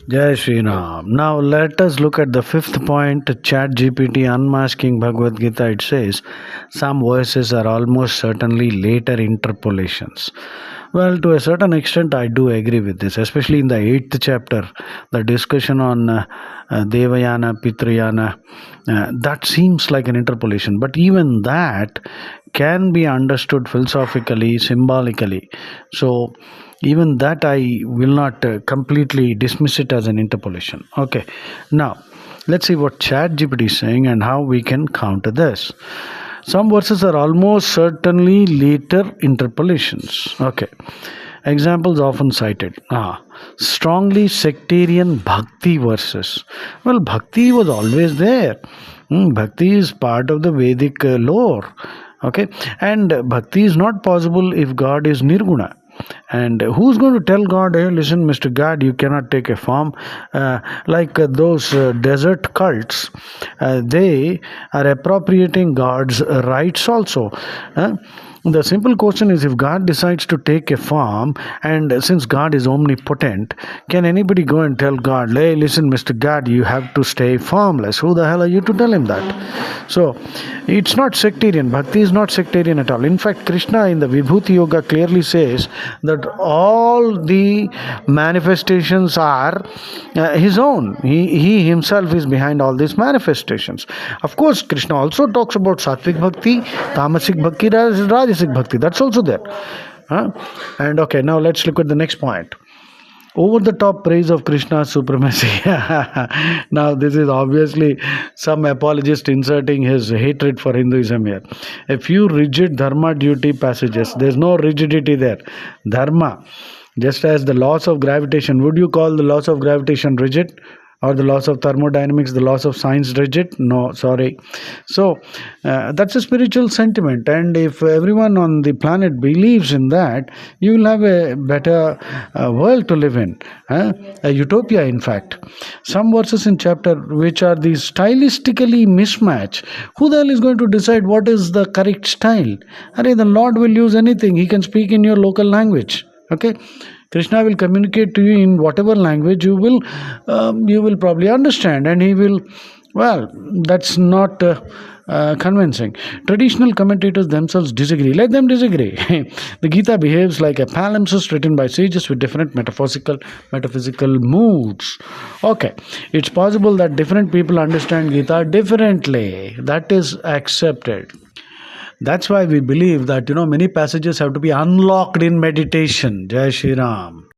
Jai Shri Ram. Now let us look at the fifth point, chatgpt unmasking Bhagavad Gita. It says some verses are almost certainly later interpolations. Well, to a certain extent, I do agree with this, especially in the eighth chapter, the discussion on Devayana, Pitrayana. That seems like an interpolation, but even that can be understood philosophically, symbolically. So, even that I will not completely dismiss it as an interpolation. Okay, now let's see what ChatGPT is saying and how we can counter this. Some verses are almost certainly later interpolations. Okay, examples often cited. Strongly sectarian bhakti verses. Well, bhakti was always there. Bhakti is part of the Vedic lore. Okay, and bhakti is not possible if God is nirguna. And who's going to tell God, hey, listen, Mr. God, you cannot take a form? Like those desert cults, they are appropriating God's rights also. The simple question is, if God decides to take a form, and since God is omnipotent, can anybody go and tell God, hey, listen, Mr. God, you have to stay formless? Who the hell are you to tell him that? So, it's not sectarian. Bhakti is not sectarian at all. In fact, Krishna in the Vibhuti Yoga clearly says that all the manifestations are his own. He himself is behind all these manifestations. Of course, Krishna also talks about Sattvic Bhakti, Tamasic Bhakti, Rajasic Bhakti. That's also there. And okay, now let's look at the next point. Over the top praise of Krishna's supremacy. Now, this is obviously some apologist inserting his hatred for Hinduism here. A few rigid dharma duty passages. There's no rigidity there. Dharma. Just as the laws of gravitation. Would you call the laws of gravitation rigid? Or the laws of thermodynamics, the laws of science rigid? No, sorry. So, that's a spiritual sentiment. And if everyone on the planet believes in that, you will have a better world to live in. A utopia, in fact. Some verses in chapter which are these stylistically mismatched. Who the hell is going to decide what is the correct style? The Lord will use anything. He can speak in your local language. Okay, Krishna will communicate to you in whatever language you will probably understand, and he will. Well, that's not convincing. Traditional commentators themselves disagree. Let them disagree. The Gita behaves like a palimpsest written by sages with different metaphysical moods. Okay, it's possible that different people understand Gita differently. That is accepted. That's why we believe that many passages have to be unlocked in meditation. Jai Shri Ram.